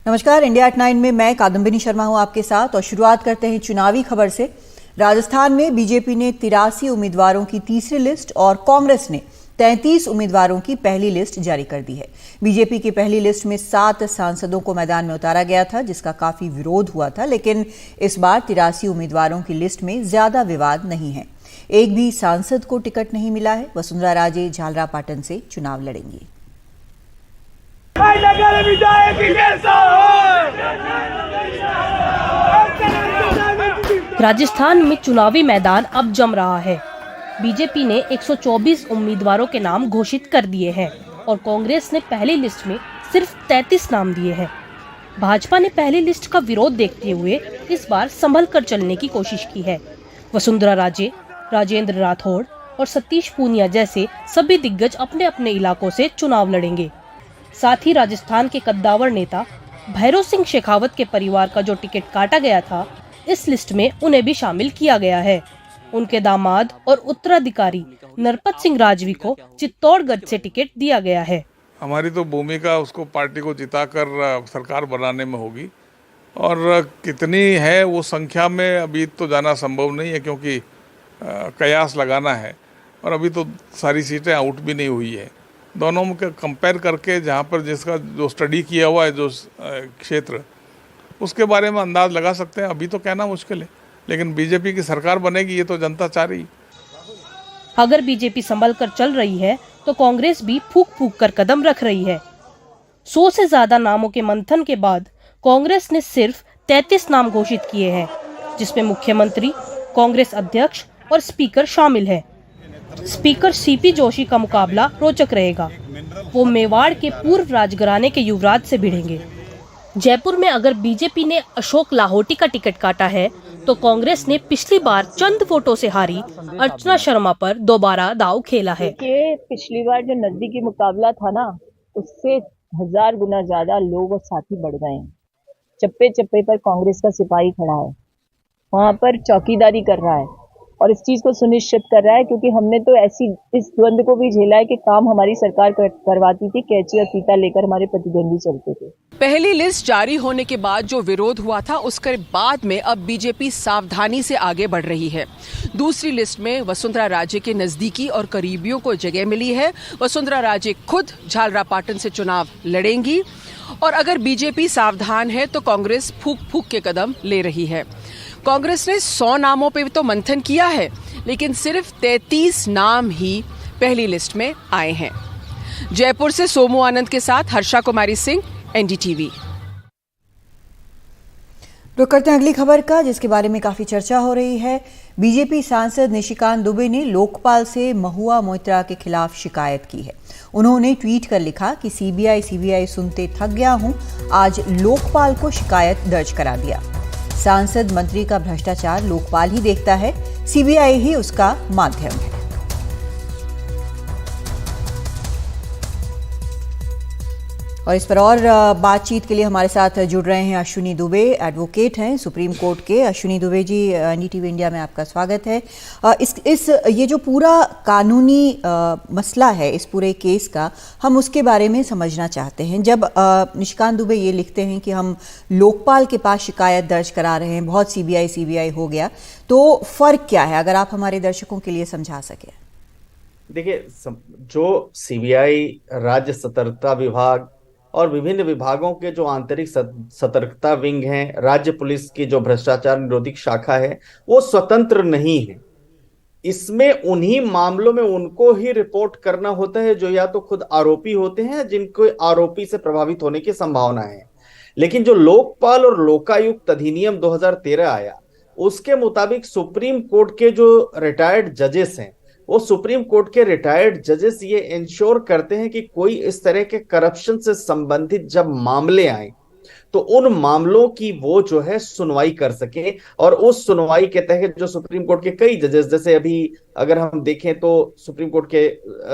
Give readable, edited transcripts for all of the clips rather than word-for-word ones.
नमस्कार, India at 9 में मैं कादम्बिनी शर्मा हूं आपके साथ और शुरुआत करते हैं चुनावी खबर से। राजस्थान में बीजेपी ने 83 उम्मीदवारों की तीसरी लिस्ट और कांग्रेस ने 33 उम्मीदवारों की पहली लिस्ट जारी कर दी है। बीजेपी की पहली लिस्ट में 7 सांसदों को मैदान में उतारा गया था, जिसका काफी विरोध हुआ था, लेकिन इस बार 83 उम्मीदवारों की लिस्ट में ज्यादा विवाद नहीं है। एक भी सांसद को टिकट नहीं मिला है। वसुंधरा राजे झालरापाटन से चुनाव लड़ेंगी। राजस्थान में चुनावी मैदान अब जम रहा है। बीजेपी ने 124 उम्मीदवारों के नाम घोषित कर दिए हैं और कांग्रेस ने पहली लिस्ट में सिर्फ 33 नाम दिए हैं। भाजपा ने पहली लिस्ट का विरोध देखते हुए इस बार संभल कर चलने की कोशिश की है। वसुंधरा राजे, राजेंद्र राठौड़ और सतीश पूनिया जैसे सभी दिग्गज अपने अपने इलाकों से चुनाव लड़ेंगे। साथ ही राजस्थान के कद्दावर नेता भैरों सिंह शेखावत के परिवार का जो टिकट काटा गया था, इस लिस्ट में उन्हें भी शामिल किया गया है। उनके दामाद और उत्तराधिकारी नरपत सिंह राजवी को चित्तौड़गढ़ से टिकट दिया गया है। हमारी तो भूमिका उसको पार्टी को जिताकर सरकार बनाने में होगी, और कितनी है वो संख्या में अभी तो जाना संभव नहीं है, क्योंकि कयास लगाना है और अभी तो सारी सीटें आउट भी नहीं हुई है। दोनों में कंपेयर करके जहाँ पर जिसका जो स्टडी किया हुआ है जो क्षेत्र, उसके बारे में अंदाज लगा सकते हैं। अभी तो कहना मुश्किल है, लेकिन बीजेपी की सरकार बनेगी ये तो जनता चाह रही। अगर बीजेपी संभल कर चल रही है तो कांग्रेस भी फूक फूक कर कदम रख रही है। 100 से ज्यादा नामों के मंथन के बाद कांग्रेस ने सिर्फ 33 नाम घोषित किए हैं, जिसमें मुख्यमंत्री, कांग्रेस अध्यक्ष और स्पीकर शामिल है। स्पीकर सीपी जोशी का मुकाबला रोचक रहेगा। वो मेवाड़ के पूर्व राजघराने के युवराज से भिड़ेंगे। जयपुर में अगर बीजेपी ने अशोक लाहोटी का टिकट काटा है तो कांग्रेस ने पिछली बार चंद वोटों से हारी अर्चना शर्मा पर दोबारा दांव खेला है। पिछली बार जो नजदीकी मुकाबला था ना, उससे 1000 गुना ज्यादा लोग और साथी बढ़ गए हैं। चप्पे चप्पे पर कांग्रेस का सिपाही खड़ा है, वहां पर चौकीदारी कर रहा है और इस चीज को सुनिश्चित कर रहा है, क्योंकि हमने तो ऐसी इस द्वंद को भी झेला है कि काम हमारी सरकार करवाती थी, कैंची और फीता लेकर हमारे प्रतिद्वंदी चलते थे। पहली लिस्ट जारी होने के बाद जो विरोध हुआ था, उसके बाद में अब बीजेपी सावधानी से आगे बढ़ रही है। दूसरी लिस्ट में वसुंधरा राजे के नजदीकी और करीबियों को जगह मिली है। वसुंधरा राजे खुद झालरापाटन से चुनाव लड़ेंगी और अगर बीजेपी सावधान है तो कांग्रेस फूक फूक के कदम ले रही है। कांग्रेस ने 100 नामों पे तो मंथन किया है, लेकिन सिर्फ 33 नाम ही पहली लिस्ट में आए हैं। जयपुर से सोमू आनंद के साथ हर्षा कुमारी सिंह, एनडीटीवी। रुक करते हैं अगली खबर का, जिसके बारे में काफी चर्चा हो रही है। बीजेपी सांसद निशिकांत दुबे ने लोकपाल से महुआ मोइत्रा के खिलाफ शिकायत की है। उन्होंने ट्वीट कर लिखा कि सीबीआई सुनते थक गया हूं, आज लोकपाल को शिकायत दर्ज करा दिया। सांसद मंत्री का भ्रष्टाचार लोकपाल ही देखता है, सीबीआई ही उसका माध्यम है। और इस पर और बातचीत के लिए हमारे साथ जुड़ रहे हैं अश्विनी दुबे, एडवोकेट हैं सुप्रीम कोर्ट के। अश्विनी दुबे जी, एनडीटीवी इंडिया में आपका स्वागत है। ये जो पूरा कानूनी मसला है इस पूरे केस का, हम उसके बारे में समझना चाहते हैं। जब निशिकांत दुबे ये लिखते हैं कि हम लोकपाल के पास शिकायत दर्ज करा रहे हैं, बहुत सीबीआई हो गया, तो फर्क क्या है, अगर आप हमारे दर्शकों के लिए समझा सकें। देखिए, जो सीबीआई, राज्य सतर्कता विभाग और विभिन्न विभागों के जो आंतरिक सतर्कता विंग हैं, राज्य पुलिस की जो भ्रष्टाचार निरोधक शाखा है, वो स्वतंत्र नहीं है। इसमें उन्हीं मामलों में उनको ही रिपोर्ट करना होता है जो या तो खुद आरोपी होते हैं, जिनको आरोपी से प्रभावित होने की संभावना है। लेकिन जो लोकपाल और लोकायुक्त अधिनियम 2013 आया, उसके मुताबिक सुप्रीम कोर्ट के जो रिटायर्ड जजेस हैं, वो सुप्रीम कोर्ट के रिटायर्ड जजेस ये इंश्योर करते हैं कि कोई इस तरह के करप्शन से संबंधित जब मामले आए तो उन मामलों की वो जो है सुनवाई कर सके। और उस सुनवाई के तहत जो सुप्रीम कोर्ट के कई जजेस, जैसे अभी अगर हम देखें तो सुप्रीम कोर्ट के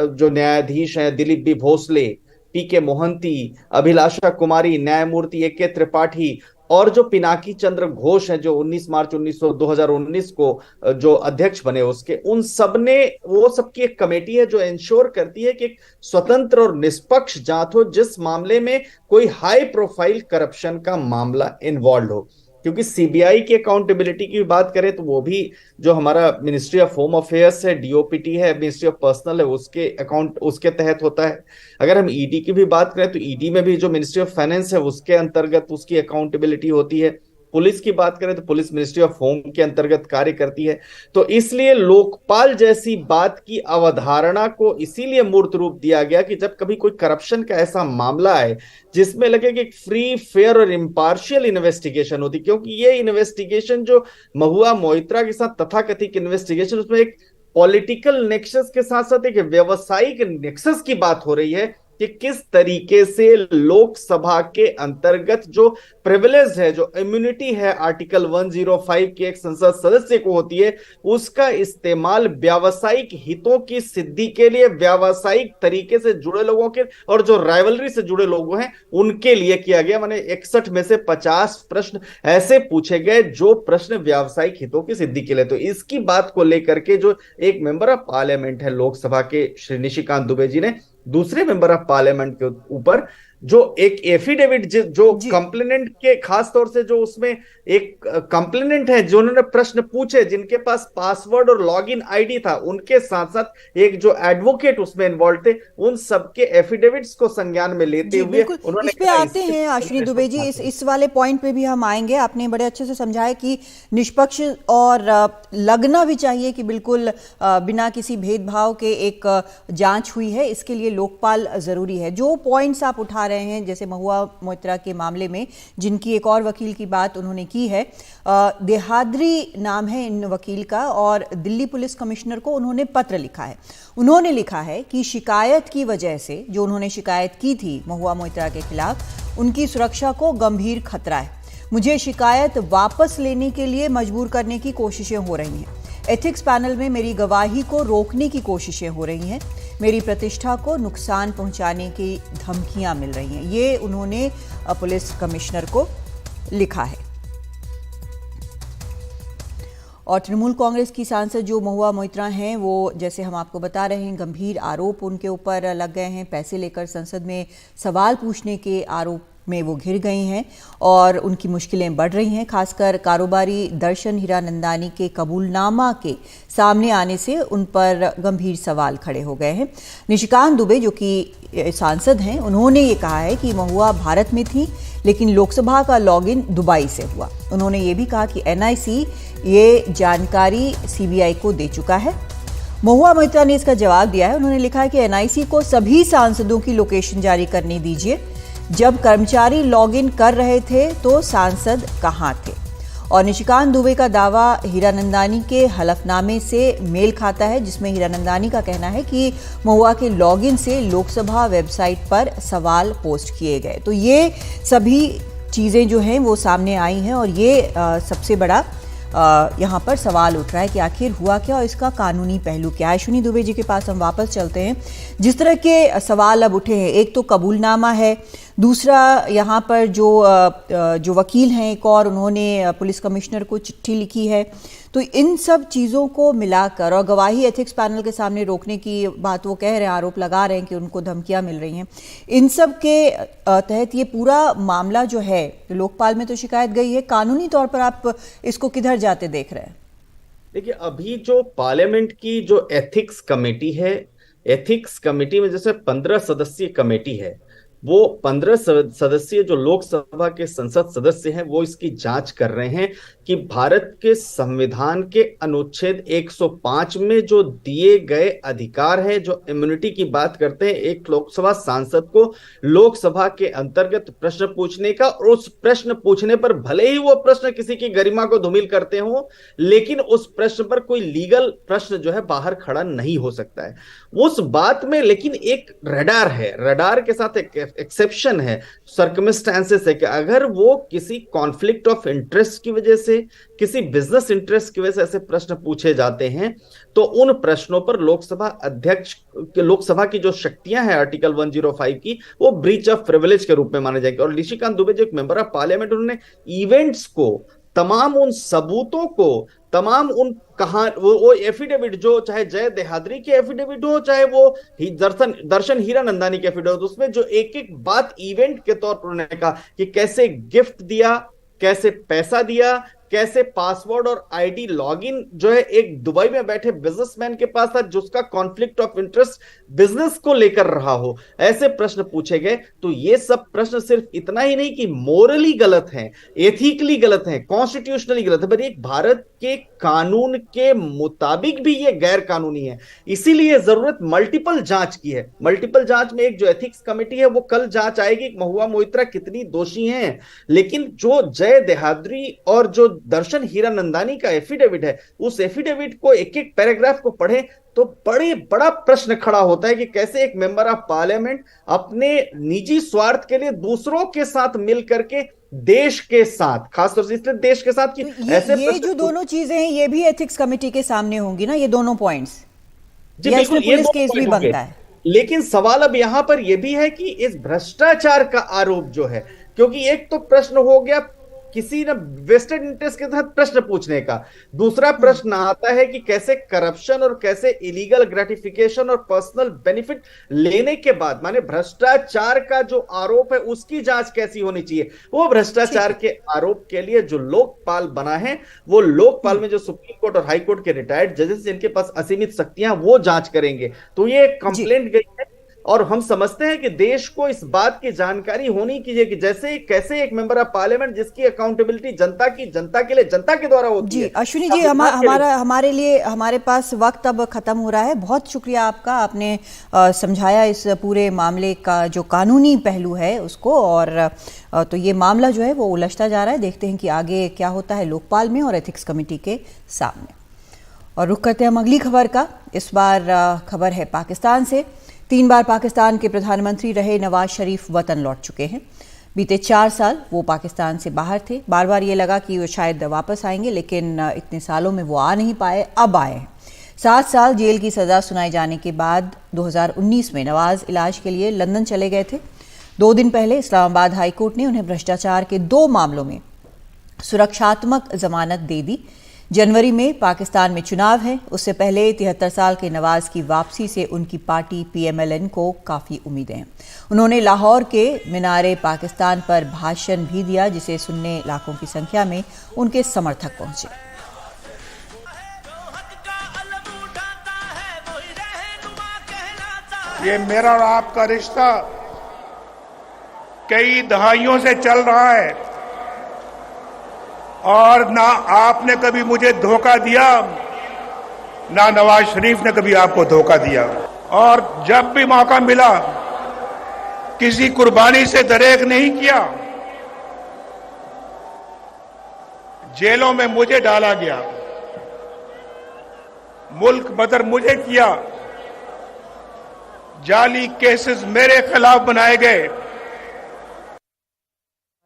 जो न्यायाधीश हैं, दिलीप बी भोसले, पीके मोहंती, अभिलाषा कुमारी, न्यायमूर्ति ए के त्रिपाठी और जो पिनाकी चंद्र घोष हैं, जो 19 मार्च 2019 को जो अध्यक्ष बने उसके, उन सब ने, वो सबकी एक कमेटी है जो इंश्योर करती है कि एक स्वतंत्र और निष्पक्ष जांच हो जिस मामले में कोई हाई प्रोफाइल करप्शन का मामला इन्वॉल्व हो। क्योंकि सीबीआई की अकाउंटेबिलिटी की बात करें तो वो भी जो हमारा मिनिस्ट्री ऑफ होम अफेयर्स है, डीओपीटी है, मिनिस्ट्री ऑफ पर्सनल है, उसके तहत होता है। अगर हम ईडी की भी बात करें तो ईडी में भी जो मिनिस्ट्री ऑफ फाइनेंस है उसके अंतर्गत उसकी अकाउंटेबिलिटी होती है। पुलिस की बात करें तो पुलिस मिनिस्ट्री ऑफ होम के अंतर्गत कार्य करती है। तो इसलिए लोकपाल जैसी बात की अवधारणा को इसीलिए मूर्त रूप दिया गया कि जब कभी कोई करप्शन का ऐसा मामला आए जिसमें लगे कि फ्री, फेयर और इम्पार्शियल इन्वेस्टिगेशन होती, क्योंकि ये इन्वेस्टिगेशन जो महुआ मोइत्रा के साथ तथाकथित इन्वेस्टिगेशन, उसमें एक पॉलिटिकल नेक्सस के साथ साथ एक व्यावसायिक नेक्सस की बात हो रही है कि किस तरीके से लोकसभा के अंतर्गत जो प्रिविलेज है, जो इम्यूनिटी है आर्टिकल 105 के एक संसद सदस्य को होती है, उसका इस्तेमाल व्यावसायिक हितों की सिद्धि के लिए व्यावसायिक तरीके से जुड़े लोगों के और जो राइवलरी से जुड़े लोग हैं उनके लिए किया गया। माने 61 में से 50 प्रश्न ऐसे पूछे गए जो प्रश्न व्यावसायिक हितों की सिद्धि के लिए। तो इसकी बात को लेकर के जो एक मेंबर ऑफ पार्लियामेंट है लोकसभा के श्री निशिकांत दुबे जी ने दूसरे मेंबर ऑफ पार्लियामेंट के ऊपर जो एक एफिडेविट जो कंप्लेनेंट के, खास तौर से जो उसमें एक कंप्लेनेंट है जो उन्होंने प्रश्न पूछे, जिनके पास पासवर्ड और लॉगिन आईडी था, उनके साथ साथ एक जो एडवोकेट उसमें इन्वॉल्व थे, उन सबके एफिडेविट्स को संज्ञान में लेते हुए उन्होंने इस पे आते हैं अश्विनी दुबे जी, इस वाले पॉइंट पे भी हम आएंगे। आपने बड़े अच्छे से समझाया कि निष्पक्ष और लगना भी चाहिए कि बिल्कुल बिना किसी भेदभाव के एक जांच हुई है, इसके लिए लोकपाल जरूरी है। जो पॉइंट्स आप उठा रहे हैं, जैसे महुआ मोइत्रा के मामले में जिनकी एक और वकील की बात उन्होंने की है, देहाद्री नाम है इन वकील का, और दिल्ली पुलिस कमिश्नर को उन्होंने पत्र लिखा है। उन्होंने लिखा है कि शिकायत की वजह से, जो उन्होंने शिकायत की थी महुआ मोइत्रा के खिलाफ, उनकी सुरक्षा को गंभीर खतरा है। मुझे शिकायत वापस लेने के लिए मजबूर करने की कोशिशें हो रही हैं। एथिक्स पैनल में मेरी गवाही को रोकने की कोशिशें हो रही हैं। मेरी प्रतिष्ठा को नुकसान पहुंचाने की धमकियां मिल रही हैं। ये उन्होंने पुलिस कमिश्नर को लिखा है। और तृणमूल कांग्रेस की सांसद जो महुआ मोइत्रा हैं, वो जैसे हम आपको बता रहे हैं, गंभीर आरोप उनके ऊपर लग गए हैं। पैसे लेकर संसद में सवाल पूछने के आरोप में वो घिर गई हैं और उनकी मुश्किलें बढ़ रही हैं। खासकर कारोबारी दर्शन हीरानंदानी के कबूलनामा के सामने आने से उन पर गंभीर सवाल खड़े हो गए हैं। निशिकांत दुबे जो कि सांसद हैं, उन्होंने ये कहा है कि महुआ भारत में थी लेकिन लोकसभा का लॉगिन दुबई से हुआ। उन्होंने ये भी कहा कि एनआईसी ये जानकारी सीबीआई को दे चुका है। महुआ मोइत्रा ने इसका जवाब दिया है। उन्होंने लिखा है कि एनआईसी को सभी सांसदों की लोकेशन जारी करने दीजिए। जब कर्मचारी लॉगिन कर रहे थे तो सांसद कहां थे? और निशिकांत दुबे का दावा हीरानंदानी के हलफनामे से मेल खाता है, जिसमें हीरानंदानी का कहना है कि महुआ के लॉगिन से लोकसभा वेबसाइट पर सवाल पोस्ट किए गए। तो ये सभी चीज़ें जो हैं वो सामने आई हैं और ये सबसे बड़ा यहाँ पर सवाल उठ रहा है कि आखिर हुआ क्या और इसका कानूनी पहलू क्या है। अश्विनी दुबे जी के पास हम वापस चलते हैं। जिस तरह के सवाल अब उठे हैं, एक तो कबूलनामा है, दूसरा यहाँ पर जो वकील हैं एक और, उन्होंने पुलिस कमिश्नर को चिट्ठी लिखी है। तो इन सब चीज़ों को मिलाकर, और गवाही एथिक्स पैनल के सामने रोकने की बात वो कह रहे हैं, आरोप लगा रहे हैं कि उनको धमकियां मिल रही हैं, इन सब के तहत ये पूरा मामला जो है, लोकपाल में तो शिकायत गई है, कानूनी तौर पर आप इसको किधर जाते देख रहे हैं? देखिए, अभी जो पार्लियामेंट की जो एथिक्स कमेटी है, एथिक्स कमेटी में जैसे 15 सदस्यीय कमेटी है, वो 15 सदस्यीय जो लोकसभा के संसद सदस्य हैं वो इसकी जांच कर रहे हैं कि भारत के संविधान के अनुच्छेद 105 में जो दिए गए अधिकार है, जो इम्यूनिटी की बात करते हैं, एक लोकसभा सांसद को लोकसभा के अंतर्गत प्रश्न पूछने का, और उस प्रश्न पूछने पर भले ही वो प्रश्न किसी की गरिमा को धूमिल करते हो, लेकिन उस प्रश्न पर कोई लीगल प्रश्न जो है बाहर खड़ा नहीं हो सकता है। उस बात में लेकिन एक रडार है, रडार के साथ एक एक्सेप्शन है, सर्कमस्टेंसेस है कि अगर वो किसी कॉन्फ्लिक्ट ऑफ इंटरेस्ट की वजह से, किसी बिजनेस इंटरेस्ट की वजह से ऐसे प्रश्न पूछे जाते हैं, तो उन प्रश्नों पर लोकसभा अध्यक्ष, लोकसभा की जो शक्तियां हैं आर्टिकल 105 की, वो ब्रीच ऑफ प्रिविलेज के रूप में माने जाएंगे। और निशिकांत दुबे जो एक मेंबर ऑफ पार्लियामेंट, उन्होंने इवेंट्स को, तमाम उन सबूतों को, तमाम उन वो एफिडेविट, जो चाहे जय देहाद्री के एफिडेविट हो, चाहे वो दर्शन हीरानंदानी के एफिडेविट, उसमें जो एक एक बात इवेंट के तौर पर उन्होंने कहा कि कैसे गिफ्ट दिया, कैसे पैसा दिया, कैसे पासवर्ड और आईडी लॉगिन जो है एक दुबई में बैठे बिजनेसमैन के पास था, जिसका कॉन्फ्लिक्ट ऑफ इंटरेस्ट बिजनेस को लेकर रहा हो, ऐसे प्रश्न पूछे गए। तो ये सब प्रश्न सिर्फ इतना ही नहीं कि मोरली गलत हैं, एथिकली गलत हैं, कॉन्स्टिट्यूशनली गलत है, बल्कि एक भारत के कानून के मुताबिक भी ये गैर कानूनी है। इसीलिए जरूरत मल्टीपल जांच की है। मल्टीपल जांच में एक जो एथिक्स कमेटी है, वो कल जांच आएगी महुआ मोइत्रा कितनी दोषी हैं, लेकिन जो जय देहाद्री और जो दर्शन हीरानंदानी का एफिडेविट है, उस एफिडेविट को एक एक पैराग्राफ को पढ़े तो बड़ा प्रश्न खड़ा होता है कि कैसे एक मेंबर ऑफ पार्लियामेंट अपने निजी स्वार्थ के लिए दूसरों के साथ मिलकर के, देश के साथ, खासतौर से इसलिए देश के साथ कि तो ऐसे ये जो दोनों चीजें हैं ये भी एथिक्स कमेटी के सामने होंगी ना, ये दोनों पॉइंट्स, जी बिल्कुल, ये पुलिस केस भी बनता है। लेकिन सवाल अब यहां पर यह भी है कि इस भ्रष्टाचार का आरोप जो है, क्योंकि एक तो प्रश्न हो गया किसी न वेस्टेड इंटरेस्ट के तहत प्रश्न पूछने का, दूसरा प्रश्न आता है कि कैसे करप्शन और कैसे इलीगल ग्रेटिफिकेशन और पर्सनल बेनिफिट लेने के बाद, माने भ्रष्टाचार का जो आरोप है उसकी जांच कैसी होनी चाहिए। वो भ्रष्टाचार के आरोप के लिए जो लोकपाल बना है, वो लोकपाल में जो सुप्रीम कोर्ट और हाई कोर्ट के रिटायर्ड जजेस जिनके पास असीमित शक्तियां, वो जांच करेंगे। तो ये कंप्लेंट गई है और हम समझते हैं कि देश को इस बात की जानकारी होनी चाहिए कि जैसे कैसे एक मेंबर ऑफ पार्लियामेंट जिसकी अकाउंटेबिलिटी जनता के लिए, जनता के द्वारा होती है। अश्विनी जी, हमारे लिए, हमारे पास वक्त अब खत्म हो रहा है। बहुत शुक्रिया आपका, आपने समझाया इस पूरे मामले का जो कानूनी पहलू है उसको, और तो ये मामला जो है वो उलझता जा रहा है। देखते हैं कि आगे क्या होता है लोकपाल में और एथिक्स कमेटी के सामने। और रुख करते हैं हम अगली खबर का। इस बार खबर है पाकिस्तान से। 3 बार पाकिस्तान के प्रधानमंत्री रहे नवाज शरीफ वतन लौट चुके हैं। बीते 4 साल वो पाकिस्तान से बाहर थे। बार बार ये लगा कि वो शायद वापस आएंगे, लेकिन इतने सालों में वो आ नहीं पाए। अब आए हैं। 7 साल जेल की सज़ा सुनाए जाने के बाद 2019 में नवाज इलाज के लिए लंदन चले गए थे। 2 दिन पहले इस्लामाबाद हाई कोर्ट ने उन्हें भ्रष्टाचार के 2 मामलों में सुरक्षात्मक जमानत दे दी। जनवरी में पाकिस्तान में चुनाव है। उससे पहले 73 साल के नवाज की वापसी से उनकी पार्टी PMLN को काफ़ी उम्मीदें हैं। उन्होंने लाहौर के मीनारे पाकिस्तान पर भाषण भी दिया, जिसे सुनने लाखों की संख्या में उनके समर्थक पहुंचे। ये मेरा और आपका रिश्ता कई दहाइयों से चल रहा है और ना आपने कभी मुझे धोखा दिया, ना नवाज शरीफ ने कभी आपको धोखा दिया। और जब भी मौका मिला किसी कुर्बानी से दरेक नहीं किया। जेलों में मुझे डाला गया, मुल्क बदर मुझे किया, जाली केसेस मेरे खिलाफ बनाए गए।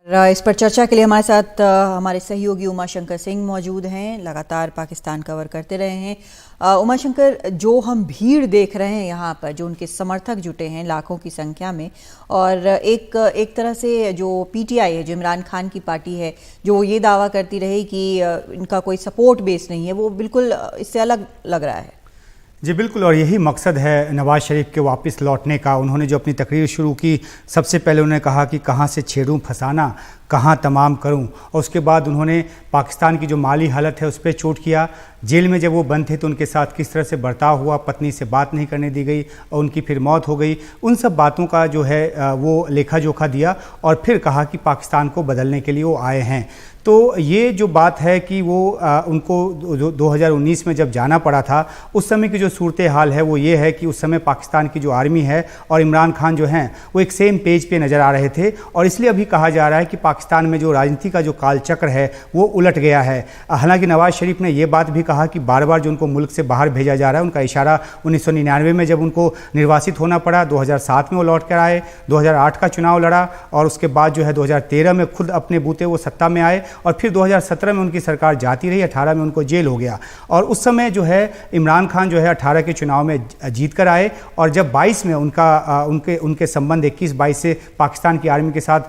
इस पर चर्चा के लिए हमारे साथ हमारे सहयोगी उमाशंकर सिंह मौजूद हैं, लगातार पाकिस्तान कवर करते रहे हैं। उमाशंकर, जो हम भीड़ देख रहे हैं यहाँ पर, जो उनके समर्थक जुटे हैं लाखों की संख्या में, और एक तरह से जो PTI है, जो इमरान खान की पार्टी है, जो ये दावा करती रही कि इनका कोई सपोर्ट बेस नहीं है, वो बिल्कुल इससे अलग लग रहा है। जी बिल्कुल, और यही मकसद है नवाज शरीफ के वापस लौटने का। उन्होंने जो अपनी तकरीर शुरू की, सबसे पहले उन्होंने कहा कि कहाँ से छेड़ूं फसाना, कहाँ तमाम करूं, और उसके बाद उन्होंने पाकिस्तान की जो माली हालत है उस पर चोट किया। जेल में जब वो बंद थे तो उनके साथ किस तरह से बर्ताव हुआ, पत्नी से बात नहीं करने दी गई और उनकी फिर मौत हो गई, उन सब बातों का जो है वो लेखा जोखा दिया और फिर कहा कि पाकिस्तान को बदलने के लिए वो आए हैं। तो ये जो बात है कि वो उनको 2019 में जब जाना पड़ा था, उस समय की जो सूरत हाल है वो ये है कि उस समय पाकिस्तान की जो आर्मी है और इमरान खान जो हैं वो एक सेम पेज पे नज़र आ रहे थे, और इसलिए अभी कहा जा रहा है कि पाकिस्तान में जो राजनीति का जो कालचक्र है वो उलट गया है। हालांकि नवाज शरीफ ने ये बात भी कहा कि बार बार जो उनको मुल्क से बाहर भेजा जा रहा है, उनका इशारा 1999 में जब उनको निर्वासित होना पड़ा, 2007 में वो लौट कर आए, 2008 का चुनाव लड़ा और उसके बाद जो है 2013 में खुद अपने बूते वो सत्ता में आए और फिर 2017 में उनकी सरकार जाती रही, 18 में उनको जेल हो गया। और उस समय जो है इमरान खान जो है 18 के चुनाव में जीत कर आए, और जब 22 में उनके संबंध 21-22 से पाकिस्तान की आर्मी के साथ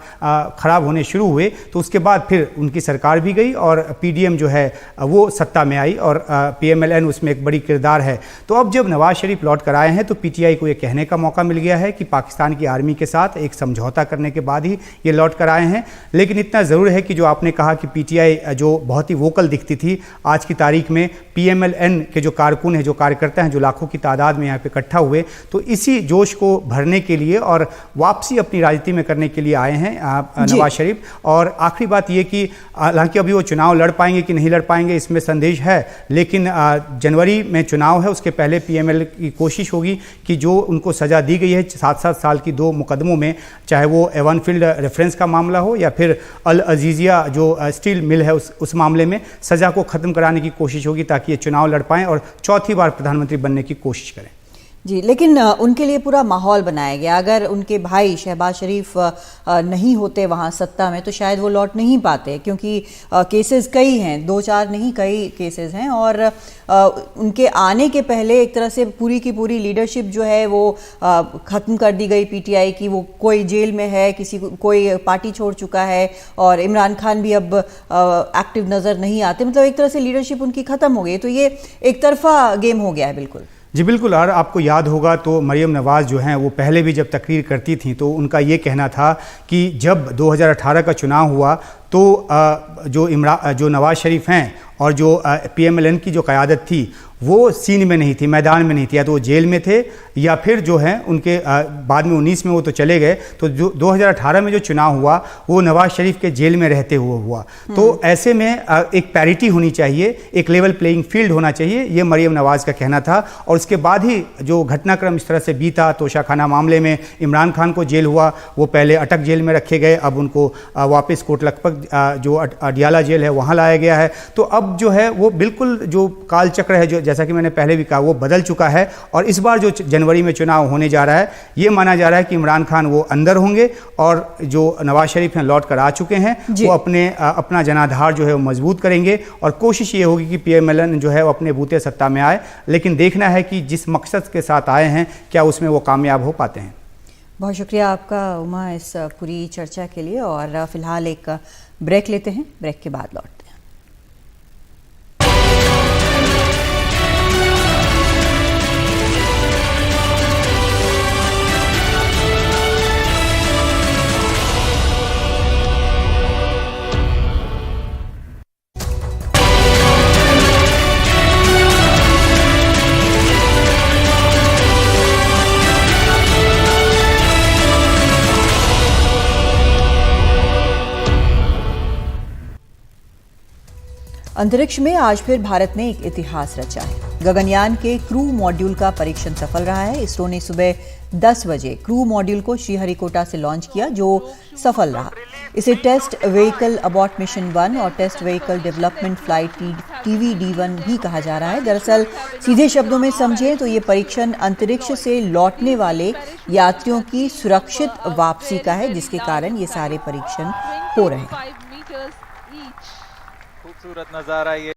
खराब होने शुरू हुए, तो उसके बाद फिर उनकी सरकार भी गई और पीडीएम जो है वो सत्ता में आई और पीएमएलएन उसमें एक बड़ी किरदार है। तो अब जब नवाज शरीफ लौट कर आए हैं तो पीटीआई को ये कहने का मौका मिल गया है कि पाकिस्तान की आर्मी के साथ एक समझौता करने के बाद ही ये लौट कर आए हैं। लेकिन इतना ज़रूर है कि जो आपने कहा कि पीटीआई जो बहुत ही वोकल दिखती थी, आज की तारीख में पीएमएलएन के जो कारकुन हैं, जो कार्यकर्ता हैं, जो लाखों की तादाद में यहाँ पे इकट्ठा हुए, तो इसी जोश को भरने के लिए और वापसी अपनी राजनीति में करने के लिए आए हैं नवाज शरीफ। और आखिरी बात ये कि हालांकि अभी वो चुनाव लड़ पाएंगे कि नहीं लड़ पाएंगे इसमें संदेह है, लेकिन जनवरी में चुनाव है, उसके पहले पीएमएल की कोशिश होगी कि जो उनको सज़ा दी गई है 7-7 साल की 2 मुकदमों में, चाहे वो एवन फील्ड रेफरेंस का मामला हो या फिर अल अजीजिया जो स्टील मिल है उस मामले में, सज़ा को ख़त्म कराने की कोशिश होगी ताकि ये चुनाव लड़ पाएं और चौथी बार प्रधानमंत्री बनने की कोशिश करें। जी, लेकिन उनके लिए पूरा माहौल बनाया गया। अगर उनके भाई शहबाज शरीफ नहीं होते वहाँ सत्ता में तो शायद वो लौट नहीं पाते, क्योंकि केसेस कई हैं, 2-4 नहीं कई केसेस हैं, और उनके आने के पहले एक तरह से पूरी की पूरी लीडरशिप जो है वो ख़त्म कर दी गई पीटीआई की। वो कोई जेल में है, कोई पार्टी छोड़ चुका है और इमरान खान भी अब एक्टिव नज़र नहीं आते। मतलब एक तरह से लीडरशिप उनकी ख़त्म हो गई। तो ये एक तरफा गेम हो गया है। बिल्कुल जी बिल्कुल। और आपको याद होगा तो मरियम नवाज़ जो हैं वो पहले भी जब तकरीर करती थी तो उनका ये कहना था कि जब 2018 का चुनाव हुआ तो जो नवाज़ शरीफ हैं और जो पीएमएलएन की जो क़यादत थी वो सीन में नहीं थी, मैदान में नहीं थी, या तो वो जेल में थे या फिर जो है उनके बाद में 19 में वो तो चले गए। तो जो 2018 में जो चुनाव हुआ वो नवाज शरीफ के जेल में रहते हुए हुआ। तो ऐसे में एक पैरिटी होनी चाहिए, एक लेवल प्लेइंग फील्ड होना चाहिए, ये मरियम नवाज़ का कहना था। और उसके बाद ही जो घटनाक्रम इस तरह से बीता, तोशाखाना मामले में इमरान खान को जेल हुआ, वो पहले अटक जेल में रखे गए, अब उनको वापस कोट लखपत जो अडियाला जेल है वहाँ लाया गया है। तो अब जो है वो बिल्कुल जो काल चक्र है, जो जैसा कि मैंने पहले भी कहा, वो बदल चुका है। और इस बार जो जनवरी में चुनाव होने जा रहा है, ये माना जा रहा है कि इमरान खान वो अंदर होंगे और जो नवाज शरीफ हैं लौट कर आ चुके हैं, वो अपना जनाधार जो है वो मजबूत करेंगे और कोशिश ये होगी कि पीएमएलएन जो है वो अपने बूते सत्ता में आए। लेकिन देखना है कि जिस मकसद के साथ आए हैं क्या उसमें वो कामयाब हो पाते हैं। बहुत शुक्रिया आपका उमा इस पूरी चर्चा के लिए। और फिलहाल एक ब्रेक लेते हैं, ब्रेक के बाद लौटते हैं। अंतरिक्ष में आज फिर भारत ने एक इतिहास रचा है। गगनयान के क्रू मॉड्यूल का परीक्षण सफल रहा है। इसरो ने सुबह 10 बजे क्रू मॉड्यूल को श्रीहरिकोटा से लॉन्च किया, जो सफल रहा। इसे टेस्ट व्हीकल अबॉट मिशन 1 और test vehicle development flight TVD-1 भी कहा जा रहा है। दरअसल सीधे शब्दों में समझें तो ये परीक्षण अंतरिक्ष से लौटने वाले यात्रियों की सुरक्षित वापसी का है, जिसके कारण ये सारे परीक्षण हो रहे हैं। खूबसूरत नजारा ये